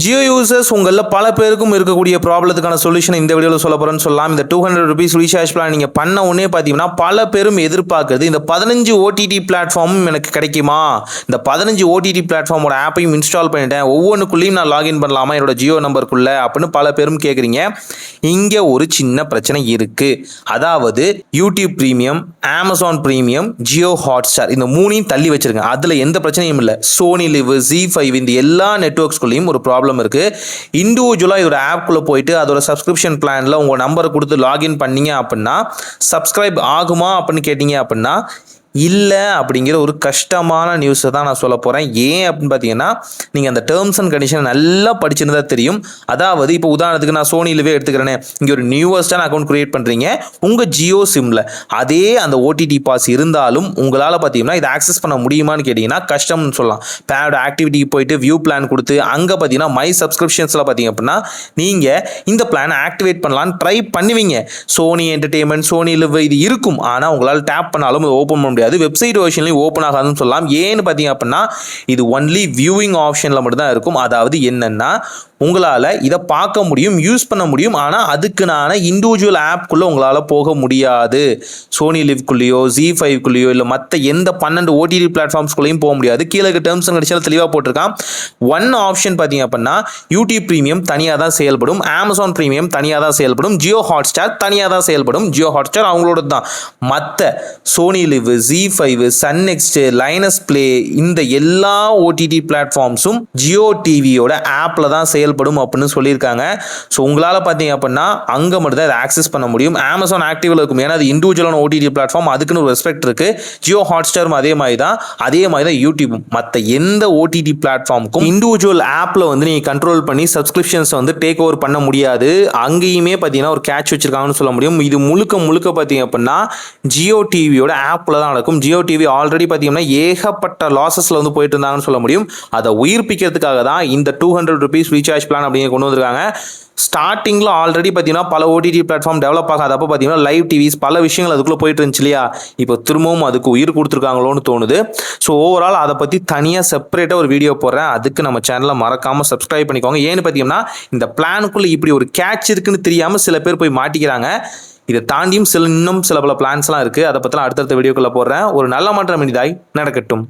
Jio users உங்களில் பல பேருக்கும் இருக்கக்கூடிய ப்ராப்ளத்துக்கான சொல்யூஷன் இந்த வீடியோவில் சொல்ல போகிறேன்னு சொல்லலாம். இந்த 200 rupees ரீசார்ஜ் பிளான் நீங்கள் பண்ண உடனே பார்த்தீங்கன்னா பல பேரும் எதிர்பார்க்குறது இந்த 15 ஓடிடி பிளாட்ஃபார்மும் எனக்கு கிடைக்குமா, இந்த 15 ஓடிடி பிளாட்ஃபார்மோட ஆப்பையும் இன்ஸ்டால் பண்ணிட்டேன், ஒவ்வொன்றுக்குள்ளேயும் நான் லாகின் பண்ணலாமா என்னோட ஜியோ நம்பருக்குள்ளே அப்படின்னு பல பேரும் கேட்குறீங்க. இங்கே ஒரு சின்ன பிரச்சனை இருக்குது. அதாவது YouTube premium, Amazon premium, Jio Hotstar இந்த மூணையும் தள்ளி வச்சிருங்க. அதில் எந்த பிரச்சனையும் இல்லை. சோனி லிவ், ZEE5 இந்த எல்லா நெட்வொர்க்ஸ்குள்ளேயும் ஒரு ப்ராப்ளம் இருக்கு. இண்டிவிஜுவலா இதோட ஆப்குள்ள போயிட்டு அதோட சப்ஸ்கிரிப்ஷன் பிளான்ல உங்க நம்பரை கொடுத்து லாகின் பண்ணீங்க அப்படின்னா சப்ஸ்கிரைப் ஆகுமா அப்படின்னு கேட்டீங்க அப்படின்னா இல்லை அப்படிங்கிற ஒரு கஷ்டமான நியூஸை தான் நான் சொல்ல போகிறேன். ஏன் அப்படின்னு பார்த்தீங்கன்னா நீங்கள் அந்த டேர்ம்ஸ் அண்ட் கண்டிஷனை நல்லா படிச்சிருந்தா தெரியும். அதாவது இப்போ உதாரணத்துக்கு நான் சோனி லிவே எடுத்துக்கிறேனே, இங்கே ஒரு நியூவஸ்டான அக்கௌண்ட் கிரியேட் பண்ணுறீங்க உங்கள் ஜியோ சிம்மில். அதே அந்த ஓடிடி பாஸ் இருந்தாலும் உங்களால் பார்த்தீங்கன்னா இதை ஆக்சஸ் பண்ண முடியுமான்னு கேட்டிங்கன்னா கஷ்டம்னு சொல்லலாம். பேட் ஆக்டிவிட்டிக்கு போயிட்டு வியூ பிளான் கொடுத்து அங்கே பார்த்தீங்கன்னா மை சப்ஸ்கிரிப்ஷன்ஸில் பார்த்தீங்க அப்படின்னா நீங்கள் இந்த பிளானை ஆக்டிவேட் பண்ணலான்னு ட்ரை பண்ணுவீங்க. சோனி என்டர்டெயின்மெண்ட், சோனி லிவ் இது இருக்கும். ஆனால் உங்களால் டேப் பண்ணாலும் ஓப்பன் பண்ண முடியாது. வெப்சைட் வெர்ஷன்லையும் ஓப்பன் ஆகாதுன்னு சொல்லலாம். ஏன்னு பார்த்தீங்க அப்படின்னா இது ஒன்லி வியூவிங் ஆப்ஷனில் மட்டும் தான் இருக்கும். அதாவது என்னன்னா உங்களால் இதை பார்க்க முடியும், யூஸ் பண்ண முடியும், ஆனால் அதுக்குனான இண்டிவிஜுவல் ஆப்குள்ளே உங்களால் போக முடியாது. சோனி லிவ்குள்ளேயோ ZEE5குள்ளேயோ இல்லை மற்ற எந்த 12 ஓடிடி பிளாட்ஃபார்ம்ஸ்குள்ளேயும் போக முடியாது. கீழே டேர்ம்ஸ் அண்ட் கண்டிஷன் தெளிவாக போட்டிருக்கான். ஒன் ஆப்ஷன் பார்த்தீங்க அப்படின்னா யூடியூப் ப்ரீமியம் தனியாக தான் செயல்படும், அமேசான் ப்ரீமியம் தனியாக தான் செயல்படும், ஜியோ ஹாட்ஸ்டார் தனியாக தான் செயல்படும். ஜியோ ஹாட்ஸ்டார் அவங்களோட தான். மற்ற Sony LIV, ZEE5, Sun NXT, Lions Play இந்த எல்லா ஓடிடி பிளாட்ஃபார்ம்ஸும் ஜியோ டிவியோட ஆப்பில் தான் செயல்படும் அப்படின்னு சொல்லியிருக்காங்க. ஸோ உங்களால் பார்த்தீங்க அப்படின்னா அங்கே மட்டும் தான் இதை ஆக்சஸ் பண்ண முடியும். அமேசான் ஆக்டிவில் இருக்கும், ஏன்னா அது இண்டிவிஜுவலான ஓடிடி பிளாட்ஃபார்ம், அதுக்குன்னு ஒரு ரெஸ்பெக்ட் இருக்குது. ஜியோ ஹாட்ஸ்டாரும் அதே மாதிரி தான் யூடியூபும். மற்ற எந்த ஓடிடி பிளாட்ஃபார்முக்கும் இண்டிவிஜுவல் ஆப்பில் வந்து நீங்கள் கண்ட்ரோல் பண்ணி சப்ஸ்கிரிப்ஷன்ஸ் வந்து டேக் ஓவர் பண்ண முடியாது. அங்கேயுமே பார்த்தீங்கன்னா ஒரு கேட்ச் வச்சிருக்காங்கன்னு சொல்ல முடியும். இது முழுக்க பார்த்தீங்க அப்படின்னா ஜியோ டிவியோட ஆப்பில் தான் நடக்கும். ஜியோ டிவி ஆல்ரெடி பார்த்தீங்கன்னா ஏகப்பட்ட லாசஸில் வந்து போயிட்டு இருந்தாங்கன்னு சொல்ல முடியும். அதை உயிர்ப்பிக்கிறதுக்காக தான் இந்த 200 rupees ரீசார்ஜ் பிளான் அப்படிங்க கொண்டு வந்திருக்காங்க. ஸ்டார்டிங்கில் ஆல்ரெடி பார்த்தீங்கன்னா பல ஓடிடி பிளாட்ஃபார்ம் டெவலப் ஆகாதப்போ பார்த்தீங்கன்னா லைவ் டிவிஸ் பல விஷயங்கள் அதுக்குள்ளே போயிட்டு இருந்துச்சு இல்லையா. இப்போ திரும்பவும் அதுக்கு உயிர் கொடுத்துருக்காங்களோன்னு தோணுது. ஸோ ஓவரால் அதை பற்றி தனியாக செப்பரேட்டாக ஒரு வீடியோ போடுறேன். அதுக்கு நம்ம சேனலை மறக்காமல் சப்ஸ்கிரைப் பண்ணிக்கோங்க. ஏன்னு பார்த்தீங்கன்னா இந்த பிளானுக்குள்ளே இப்படி ஒரு கேட்ச் இருக்குன்னு தெரியாமல் சில பேர் போய் மாட்டிக்கிறாங்க. இதை தாண்டியும் இன்னும் சில பல பிளான்ஸ்லாம் இருக்குது. அதை பற்றிலாம் அடுத்தடுத்த வீடியோக்குள்ளே போடுறேன். ஒரு நல்ல மாற்றம் இனிதாய் நடக்கட்டும்.